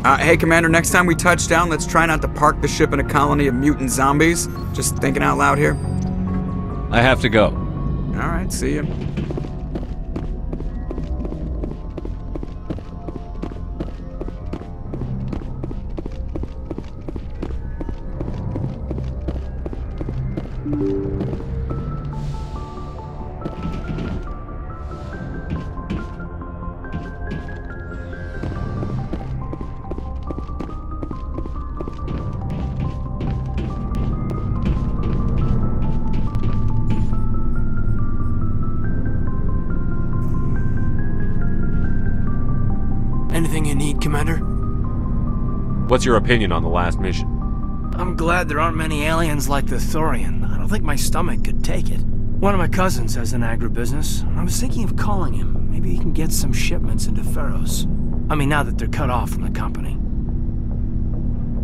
Hey, Commander, next time we touch down, let's try not to park the ship in a colony of mutant zombies. Just thinking out loud here. I have to go. All right, see you. Anything you need, Commander? What's your opinion on the last mission? I'm glad there aren't many aliens like the Thorian. I don't think my stomach could take it. One of my cousins has an agribusiness. I was thinking of calling him. Maybe he can get some shipments into Feros. I mean, now that they're cut off from the company.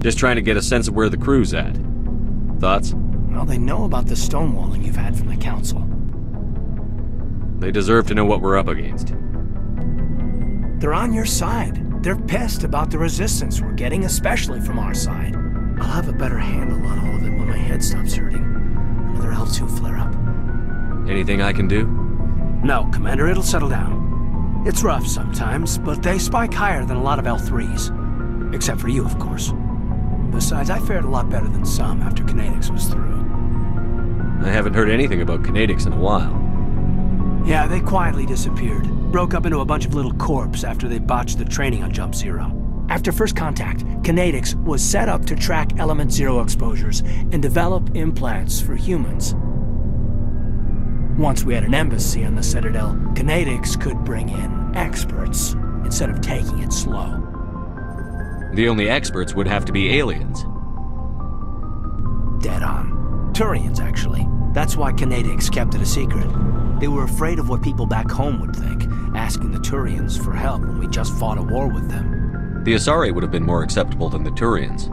Just trying to get a sense of where the crew's at. Thoughts? Well, they know about the stonewalling you've had from the Council. They deserve to know what we're up against. They're on your side. They're pissed about the resistance we're getting, especially from our side. I'll have a better handle on all of it when my head stops hurting. Another L2 flare-up. Anything I can do? No, Commander, it'll settle down. It's rough sometimes, but they spike higher than a lot of L3s. Except for you, of course. Besides, I fared a lot better than some after Kinetics was through. I haven't heard anything about Kinetics in a while. Yeah, they quietly disappeared. Broke up into a bunch of little corps after they botched the training on Jump Zero. After first contact, Kinetics was set up to track Element Zero exposures and develop implants for humans. Once we had an embassy on the Citadel, Kinetics could bring in experts instead of taking it slow. The only experts would have to be aliens. Dead on. Turians, actually. That's why Kinetics kept it a secret. They were afraid of what people back home would think, asking the Turians for help when we just fought a war with them. The Asari would have been more acceptable than the Turians.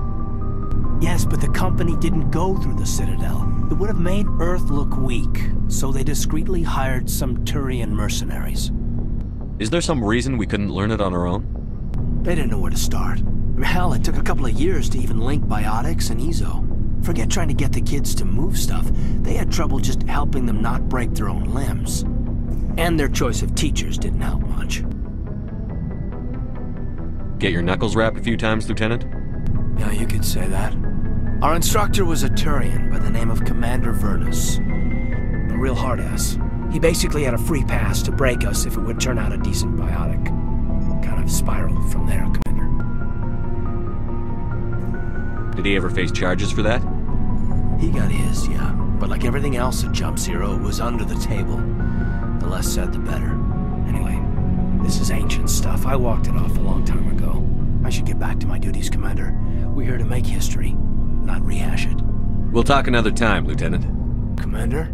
Yes, but the company didn't go through the Citadel. It would have made Earth look weak, so they discreetly hired some Turian mercenaries. Is there some reason we couldn't learn it on our own? They didn't know where to start. Hell, it took a couple of years to even link biotics and Ezo. Forget trying to get the kids to move stuff. They had trouble just helping them not break their own limbs. And their choice of teachers didn't help much. Get your knuckles rapped a few times, Lieutenant? Yeah, you could say that. Our instructor was a Turian by the name of Commander Vernus. A real hard-ass. He basically had a free pass to break us if it would turn out a decent biotic. Kind of spiraled from there, Commander. Did he ever face charges for that? He got his, yeah. But like everything else at Jump Zero, it was under the table. The less said, the better. Anyway, this is ancient stuff. I walked it off a long time ago. I should get back to my duties, Commander. We're here to make history, not rehash it. We'll talk another time, Lieutenant. Commander?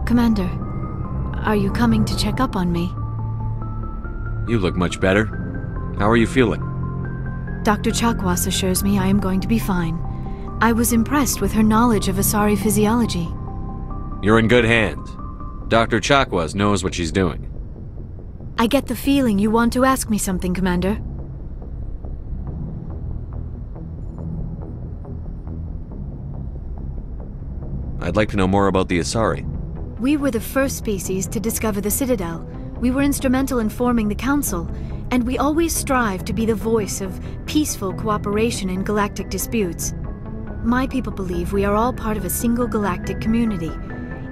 Commander, are you coming to check up on me? You look much better. How are you feeling? Dr. Chakwas assures me I am going to be fine. I was impressed with her knowledge of Asari physiology. You're in good hands. Dr. Chakwas knows what she's doing. I get the feeling you want to ask me something, Commander. I'd like to know more about the Asari. We were the first species to discover the Citadel. We were instrumental in forming the Council, and we always strive to be the voice of peaceful cooperation in galactic disputes. My people believe we are all part of a single galactic community.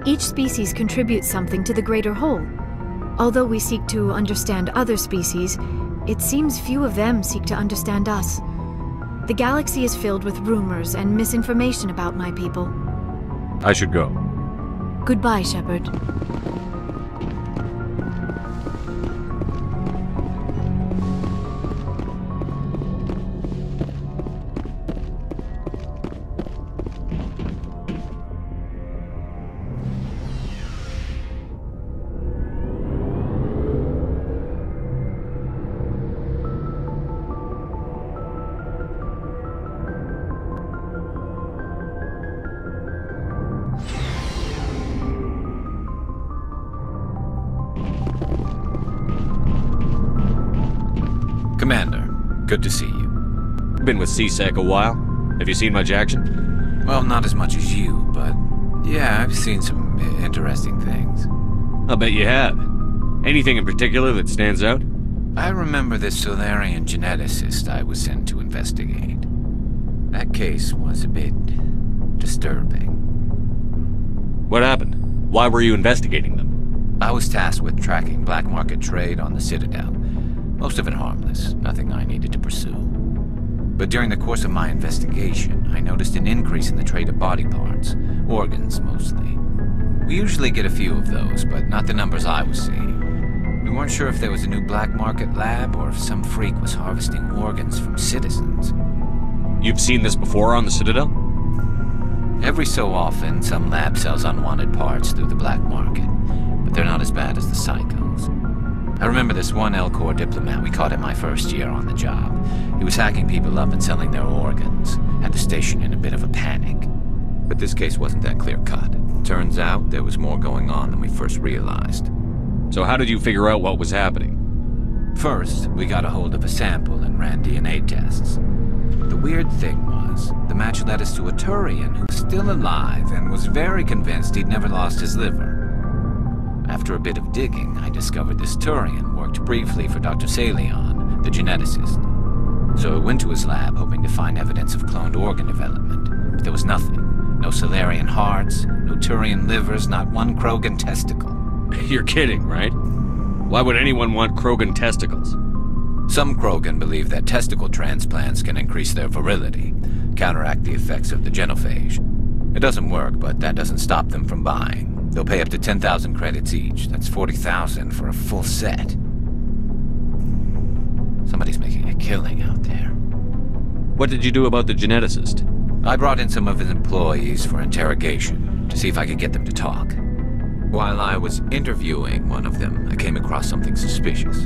Each species contributes something to the greater whole. Although we seek to understand other species, it seems few of them seek to understand us. The galaxy is filled with rumors and misinformation about my people. I should go. Goodbye, Shepard. Good to see you. Been with CSEC a while. Have you seen much action? Well, not as much as you, but yeah, I've seen some interesting things. I'll bet you have. Anything in particular that stands out? I remember this Solarian geneticist I was sent to investigate. That case was a bit disturbing. What happened? Why were you investigating them? I was tasked with tracking black market trade on the Citadel. Most of it harmless, nothing I needed to pursue. But during the course of my investigation, I noticed an increase in the trade of body parts, organs mostly. We usually get a few of those, but not the numbers I was seeing. We weren't sure if there was a new black market lab or if some freak was harvesting organs from citizens. You've seen this before on the Citadel? Every so often, some lab sells unwanted parts through the black market, but they're not as bad as the psychos. I remember this one L-Corps diplomat we caught in my first year on the job. He was hacking people up and selling their organs. Had the station in a bit of a panic. But this case wasn't that clear-cut. Turns out there was more going on than we first realized. So how did you figure out what was happening? First, we got a hold of a sample and ran DNA tests. The weird thing was, the match led us to a Turian who was still alive and was very convinced he'd never lost his liver. After a bit of digging, I discovered this Turian worked briefly for Dr. Salion, the geneticist. So I went to his lab hoping to find evidence of cloned organ development, but there was nothing. No Solarian hearts, no Turian livers, not one Krogan testicle. You're kidding, right? Why would anyone want Krogan testicles? Some Krogan believe that testicle transplants can increase their virility, counteract the effects of the genophage. It doesn't work, but that doesn't stop them from buying. They'll pay up to 10,000 credits each. That's 40,000 for a full set. Somebody's making a killing out there. What did you do about the geneticist? I brought in some of his employees for interrogation, to see if I could get them to talk. While I was interviewing one of them, I came across something suspicious.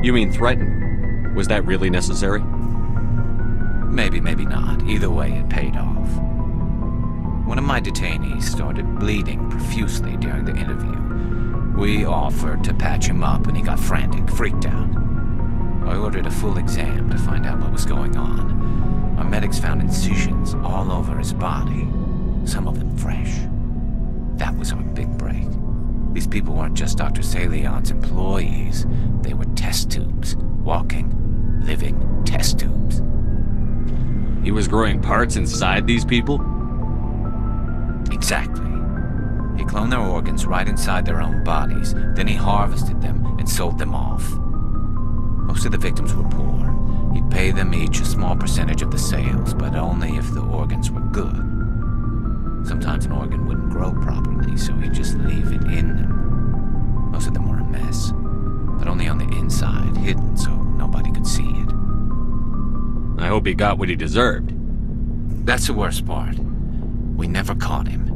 You mean threaten? Was that really necessary? Maybe, maybe not. Either way, it paid off. One of my detainees started bleeding profusely during the interview. We offered to patch him up and he got frantic, freaked out. I ordered a full exam to find out what was going on. Our medics found incisions all over his body, some of them fresh. That was our big break. These people weren't just Dr. Salion's employees. They were test tubes. Walking, living test tubes. He was growing parts inside these people? Exactly. He cloned their organs right inside their own bodies, then he harvested them and sold them off. Most of the victims were poor. He'd pay them each a small percentage of the sales, but only if the organs were good. Sometimes an organ wouldn't grow properly, so he'd just leave it in them. Most of them were a mess, but only on the inside, hidden so nobody could see it. I hope he got what he deserved. That's the worst part. We never caught him.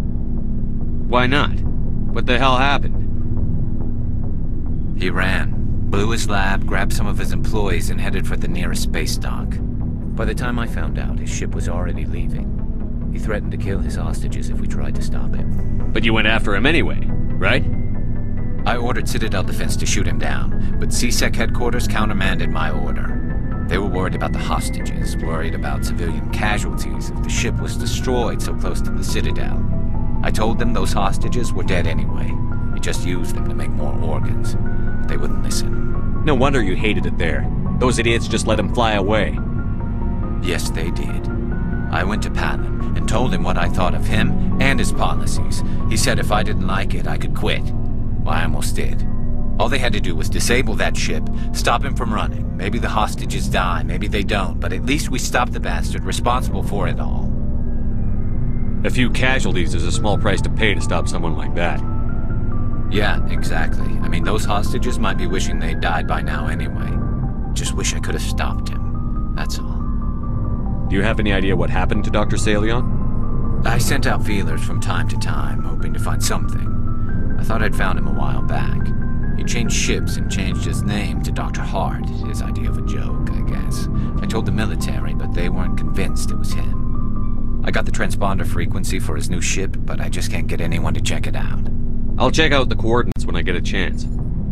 Why not? What the hell happened? He ran, blew his lab, grabbed some of his employees, and headed for the nearest space dock. By the time I found out, his ship was already leaving. He threatened to kill his hostages if we tried to stop him. But you went after him anyway, right? I ordered Citadel Defense to shoot him down, but CSEC headquarters countermanded my order. They were worried about the hostages, worried about civilian casualties if the ship was destroyed so close to the Citadel. I told them those hostages were dead anyway. We just used them to make more organs. But they wouldn't listen. No wonder you hated it there. Those idiots just let him fly away. Yes, they did. I went to Palin and told him what I thought of him and his policies. He said if I didn't like it, I could quit. Well, I almost did. All they had to do was disable that ship, stop him from running. Maybe the hostages die, maybe they don't, but at least we stopped the bastard responsible for it all. A few casualties is a small price to pay to stop someone like that. Yeah, exactly. I mean, those hostages might be wishing they'd died by now anyway. Just wish I could have stopped him. That's all. Do you have any idea what happened to Dr. Salion? I sent out feelers from time to time, hoping to find something. I thought I'd found him a while back. He changed ships and changed his name to Dr. Hart, his idea of a joke, I guess. I told the military, but they weren't convinced it was him. I got the transponder frequency for his new ship, but I just can't get anyone to check it out. I'll check out the coordinates when I get a chance.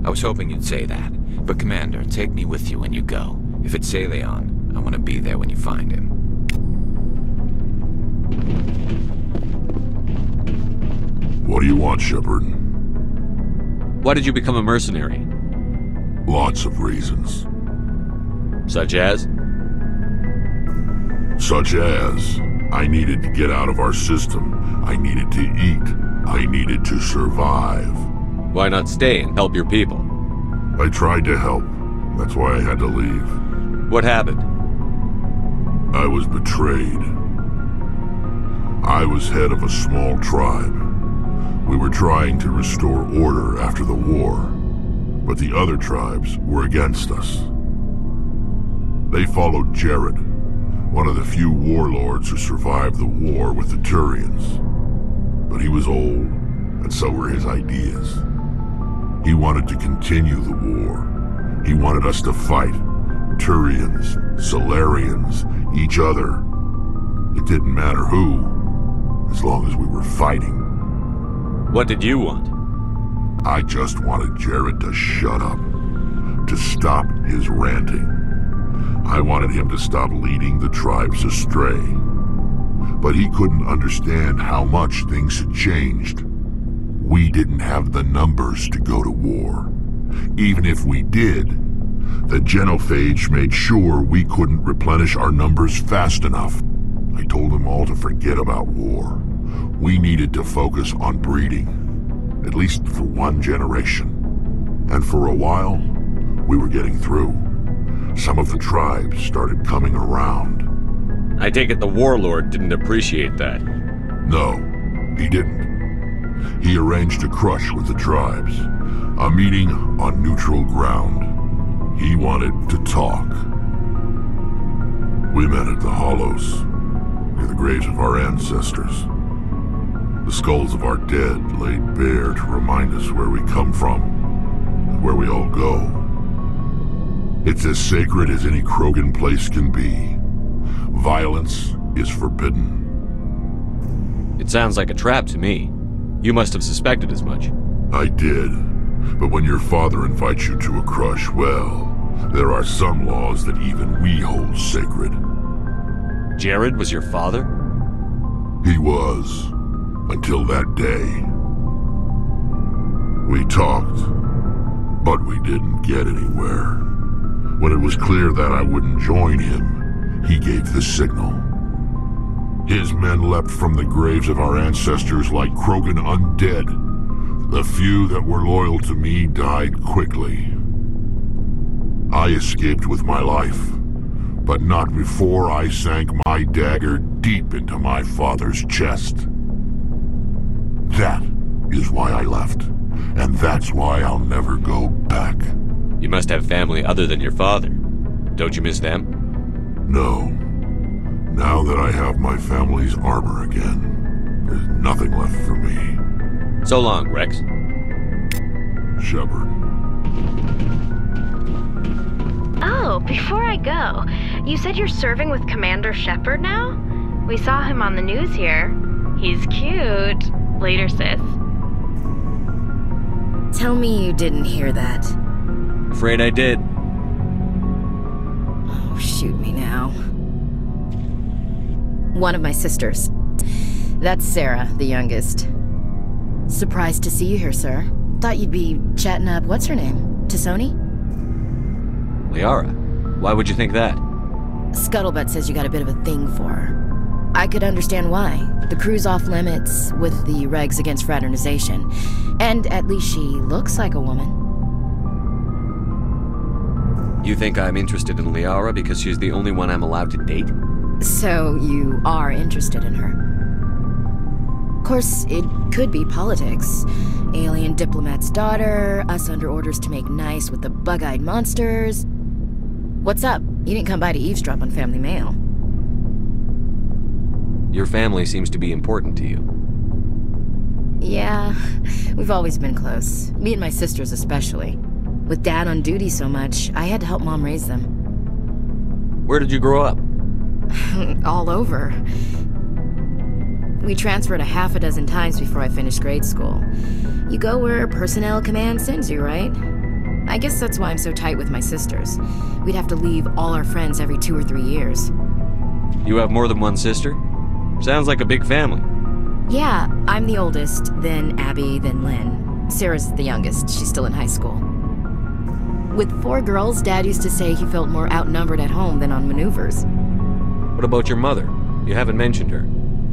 I was hoping you'd say that. But Commander, take me with you when you go. If it's Leon, I want to be there when you find him. What do you want, Shepard? Why did you become a mercenary? Lots of reasons. Such as? Such as, I needed to get out of our system. I needed to eat. I needed to survive. Why not stay and help your people? I tried to help. That's why I had to leave. What happened? I was betrayed. I was head of a small tribe. We were trying to restore order after the war, but the other tribes were against us. They followed Jared, one of the few warlords who survived the war with the Turians. But he was old, and so were his ideas. He wanted to continue the war. He wanted us to fight. Turians, Solarians, each other. It didn't matter who, as long as we were fighting. What did you want? I just wanted Jared to shut up, to stop his ranting. I wanted him to stop leading the tribes astray. But he couldn't understand how much things had changed. We didn't have the numbers to go to war. Even if we did, the genophage made sure we couldn't replenish our numbers fast enough. I told them all to forget about war. We needed to focus on breeding, at least for one generation. And for a while, we were getting through. Some of the tribes started coming around. I take it the warlord didn't appreciate that. No, he didn't. He arranged a crush with the tribes, a meeting on neutral ground. He wanted to talk. We met at the Hollows, near the graves of our ancestors. The skulls of our dead laid bare to remind us where we come from, and where we all go. It's as sacred as any Krogan place can be. Violence is forbidden. It sounds like a trap to me. You must have suspected as much. I did. But when your father invites you to a crush, well, there are some laws that even we hold sacred. Jared was your father? He was. Until that day. We talked, but we didn't get anywhere. When it was clear that I wouldn't join him, he gave the signal. His men leapt from the graves of our ancestors like Krogan undead. The few that were loyal to me died quickly. I escaped with my life, but not before I sank my dagger deep into my father's chest. That is why I left, and that's why I'll never go back. You must have family other than your father. Don't you miss them? No. Now that I have my family's armor again, there's nothing left for me. So long, Rex. Shepard. Oh, before I go, you said you're serving with Commander Shepard now? We saw him on the news here. He's cute. Later, sis. Tell me you didn't hear that. Afraid I did. Oh, shoot me now. One of my sisters. That's Sarah, the youngest. Surprised to see you here, sir. Thought you'd be chatting up, what's her name? T'Soni? Liara, why would you think that? Scuttlebutt says you got a bit of a thing for her. I could understand why. The crew's off limits with the regs against fraternization. And at least she looks like a woman. You think I'm interested in Liara because she's the only one I'm allowed to date? So you are interested in her? Of course, it could be politics. Alien diplomat's daughter, us under orders to make nice with the bug-eyed monsters. What's up? You didn't come by to eavesdrop on family mail. Your family seems to be important to you. Yeah, we've always been close. Me and my sisters especially. With Dad on duty so much, I had to help Mom raise them. Where did you grow up? All over. We transferred a half a dozen times before I finished grade school. You go where personnel command sends you, right? I guess that's why I'm so tight with my sisters. We'd have to leave all our friends every 2 or 3 years. You have more than one sister? Sounds like a big family. Yeah, I'm the oldest, then Abby, then Lynn. Sarah's the youngest. She's still in high school. With 4 girls, Dad used to say he felt more outnumbered at home than on maneuvers. What about your mother? You haven't mentioned her.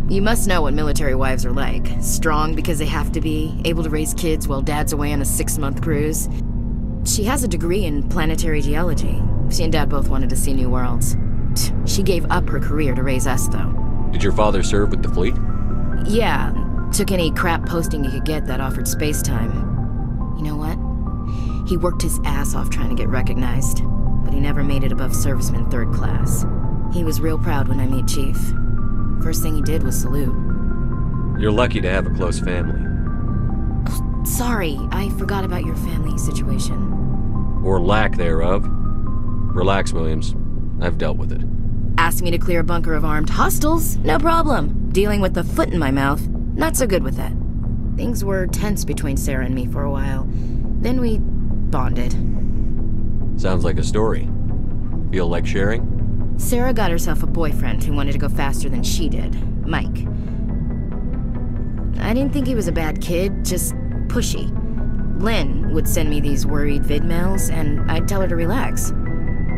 You must know what military wives are like. Strong because they have to be, able to raise kids while Dad's away on a 6-month cruise. She has a degree in planetary geology. She and Dad both wanted to see new worlds. She gave up her career to raise us, though. Did your father serve with the fleet? Yeah, took any crap posting he could get that offered space time. You know what? He worked his ass off trying to get recognized, but he never made it above serviceman 3rd class. He was real proud when I met Chief. First thing he did was salute. You're lucky to have a close family. Oh, sorry, I forgot about your family situation. Or lack thereof. Relax, Williams. I've dealt with it. Asked me to clear a bunker of armed hostiles? No problem. Dealing with the foot in my mouth? Not so good with that. Things were tense between Sarah and me for a while. Then we bonded. Sounds like a story. Feel like sharing? Sarah got herself a boyfriend who wanted to go faster than she did, Mike. I didn't think he was a bad kid, just pushy. Lynn would send me these worried vid mails, and I'd tell her to relax.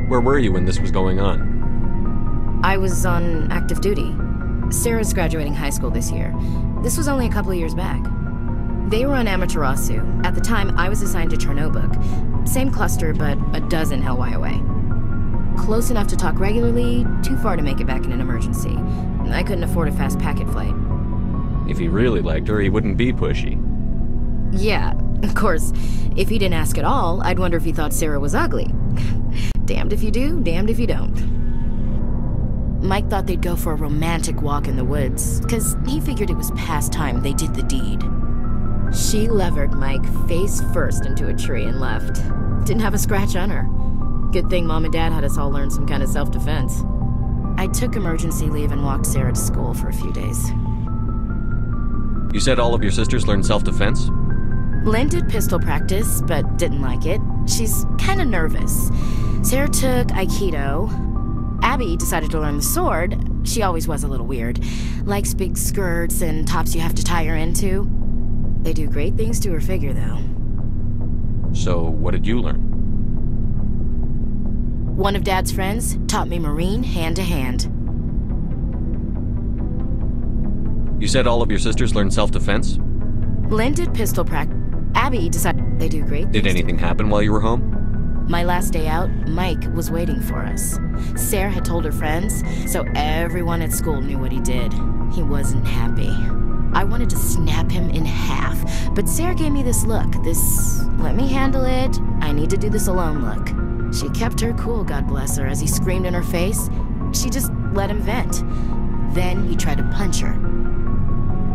Where were you when this was going on? I was on active duty. Sarah's graduating high school this year. This was only a couple of years back. They were on Amaterasu. At the time, I was assigned to Chernobyl. Same cluster, but a dozen LY away. Close enough to talk regularly, too far to make it back in an emergency. I couldn't afford a fast packet flight. If he really liked her, he wouldn't be pushy. Yeah, of course. If he didn't ask at all, I'd wonder if he thought Sarah was ugly. Damned if you do, damned if you don't. Mike thought they'd go for a romantic walk in the woods, because he figured it was past time they did the deed. She levered Mike face first into a tree and left. Didn't have a scratch on her. Good thing Mom and Dad had us all learn some kind of self-defense. I took emergency leave and walked Sarah to school for a few days. You said all of your sisters learned self-defense? Lynn did pistol practice, but didn't like it. She's kind of nervous. Sarah took Aikido. Abby decided to learn the sword. She always was a little weird. Likes big skirts and tops you have to tie her into. They do great things to her figure, though. So, what did you learn? One of Dad's friends taught me Marine hand-to-hand. You said all of your sisters learned self-defense? Lynn did pistol practice. Abby decided they do great things. Did anything happen while you were home? My last day out, Mike was waiting for us. Sarah had told her friends, so everyone at school knew what he did. He wasn't happy. I wanted to snap him in half, but Sarah gave me this look, this let me handle it, I need to do this alone look. She kept her cool, God bless her, as he screamed in her face. She just let him vent. Then he tried to punch her.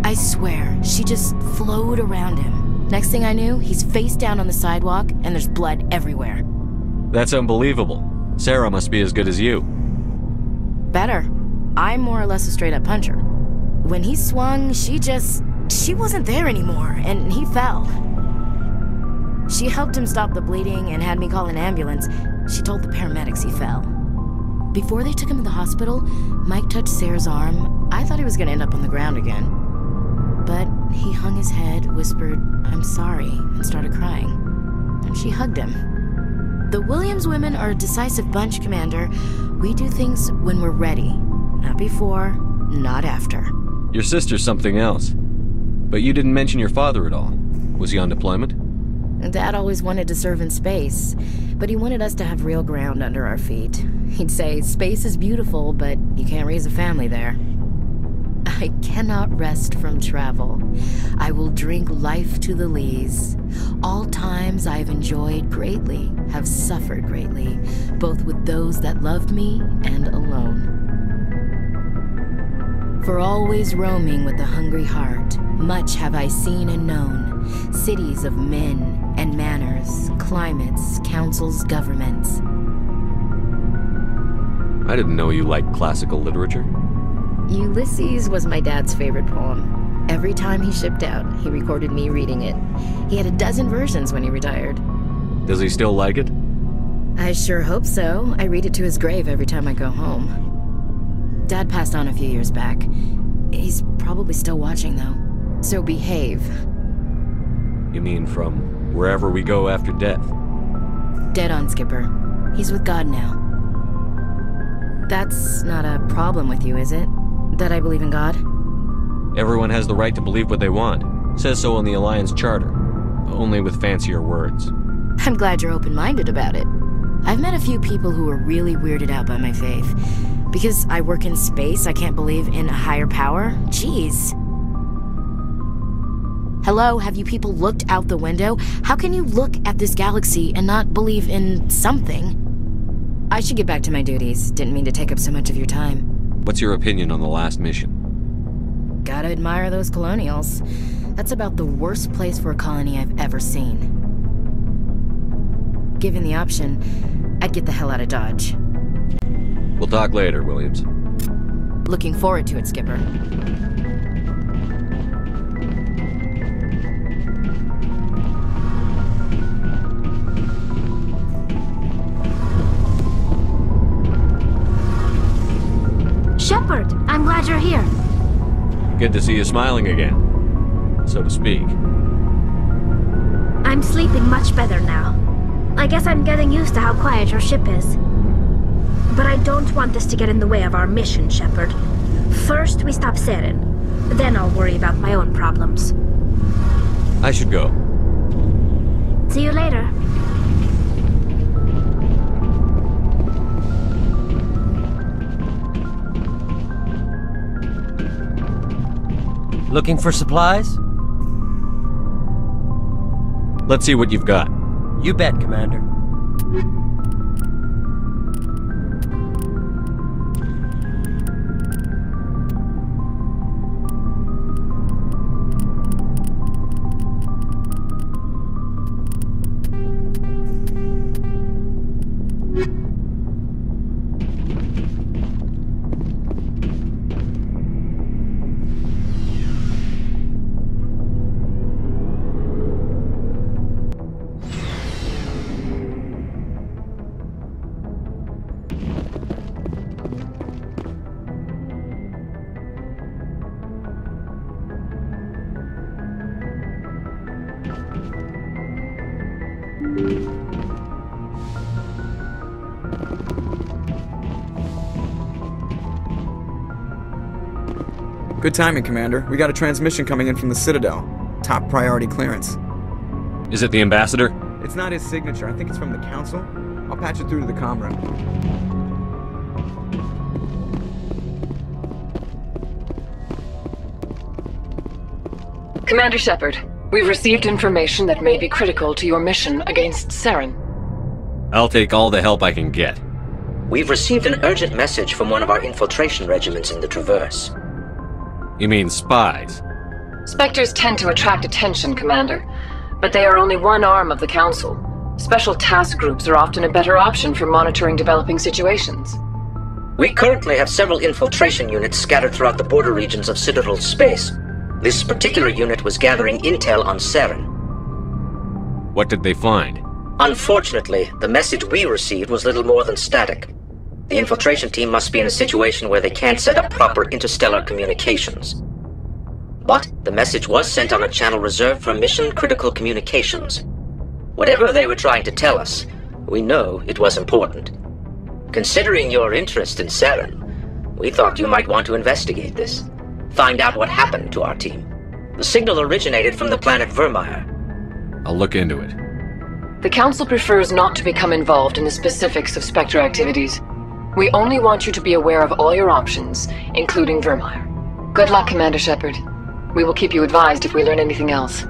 I swear, she just flowed around him. Next thing I knew, he's face down on the sidewalk, and there's blood everywhere. That's unbelievable. Sarah must be as good as you. Better. I'm more or less a straight-up puncher. When he swung, she wasn't there anymore, and he fell. She helped him stop the bleeding and had me call an ambulance. She told the paramedics he fell. Before they took him to the hospital, Mike touched Sarah's arm. I thought he was going to end up on the ground again. But he hung his head, whispered, "I'm sorry," and started crying. And she hugged him. The Williams women are a decisive bunch, Commander. We do things when we're ready. Not before, not after. Your sister's something else. But you didn't mention your father at all. Was he on deployment? Dad always wanted to serve in space, but he wanted us to have real ground under our feet. He'd say, space is beautiful, but you can't raise a family there. I cannot rest from travel. I will drink life to the lees. All times I have enjoyed greatly, have suffered greatly, both with those that loved me and alone. For always roaming with a hungry heart, much have I seen and known, cities of men and manners, climates, councils, governments. I didn't know you liked classical literature. Ulysses was my dad's favorite poem. Every time he shipped out, he recorded me reading it. He had a dozen versions when he retired. Does he still like it? I sure hope so. I read it to his grave every time I go home. Dad passed on a few years back. He's probably still watching, though. So behave. You mean from wherever we go after death? Dead on, Skipper. He's with God now. That's not a problem with you, is it? That I believe in God? Everyone has the right to believe what they want. Says so in the Alliance Charter. Only with fancier words. I'm glad you're open-minded about it. I've met a few people who are really weirded out by my faith. Because I work in space, I can't believe in a higher power? Jeez. Hello, have you people looked out the window? How can you look at this galaxy and not believe in something? I should get back to my duties. Didn't mean to take up so much of your time. What's your opinion on the last mission? Gotta admire those colonials. That's about the worst place for a colony I've ever seen. Given the option, I'd get the hell out of Dodge. We'll talk later, Williams. Looking forward to it, Skipper. Shepard, I'm glad you're here. Good to see you smiling again, so to speak. I'm sleeping much better now. I guess I'm getting used to how quiet your ship is. But I don't want this to get in the way of our mission, Shepard. First, we stop Saren. Then I'll worry about my own problems. I should go. See you later. Looking for supplies? Let's see what you've got. You bet, Commander. Good timing, Commander. We got a transmission coming in from the Citadel. Top priority clearance. Is it the Ambassador? It's not his signature. I think it's from the Council. I'll patch it through to the comm room. Commander Shepard, we've received information that may be critical to your mission against Saren. I'll take all the help I can get. We've received an urgent message from one of our infiltration regiments in the Traverse. You mean spies? Spectres tend to attract attention, Commander, but they are only one arm of the Council. Special task groups are often a better option for monitoring developing situations. We currently have several infiltration units scattered throughout the border regions of Citadel space. This particular unit was gathering intel on Saren. What did they find? Unfortunately, the message we received was little more than static. The infiltration team must be in a situation where they can't set up proper interstellar communications. But the message was sent on a channel reserved for mission-critical communications. Whatever they were trying to tell us, we know it was important. Considering your interest in Saren, we thought you might want to investigate this. Find out what happened to our team. The signal originated from the planet Vermeer. I'll look into it. The Council prefers not to become involved in the specifics of Spectre activities. We only want you to be aware of all your options, including Vermeer. Good luck, Commander Shepard. We will keep you advised if we learn anything else.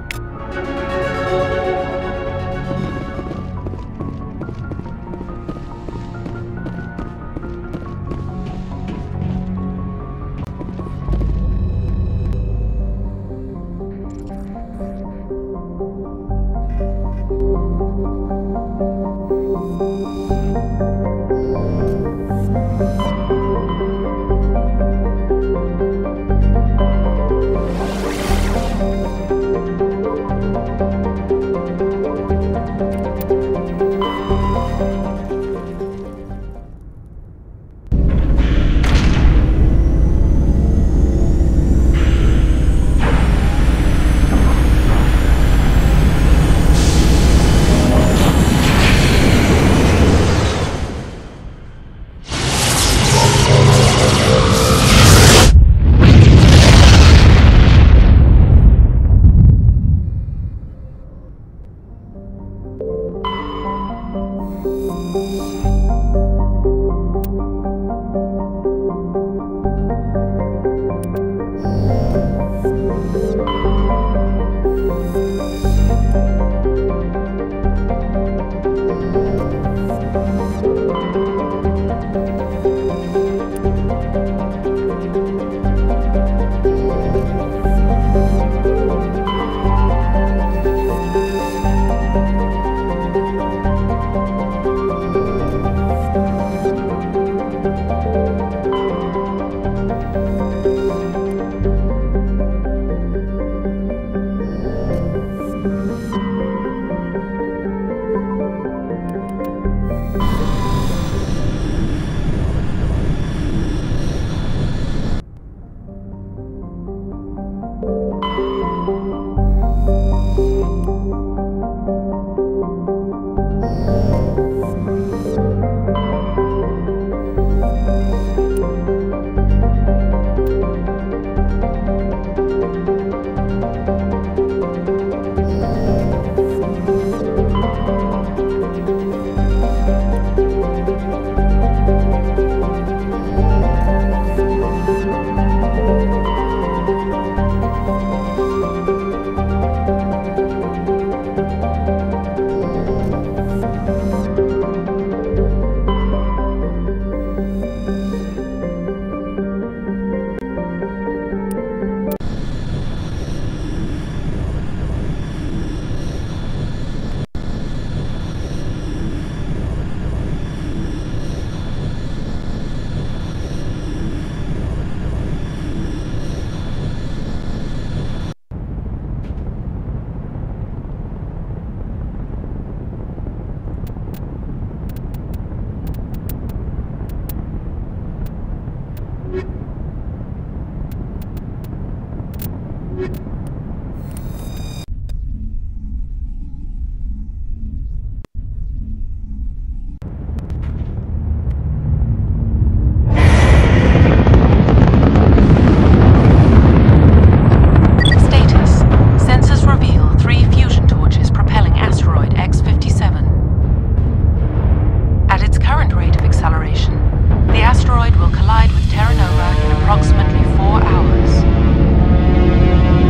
Terra Nova in approximately 4 hours.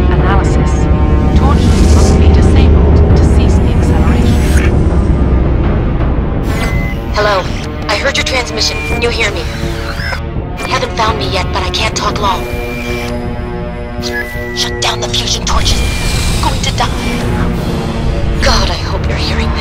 Analysis. Torches must be disabled to cease the acceleration. Hello. I heard your transmission. Can you hear me? Haven't found me yet, but I can't talk long. Shut down the fusion torches. I'm going to die. God, I hope you're hearing me.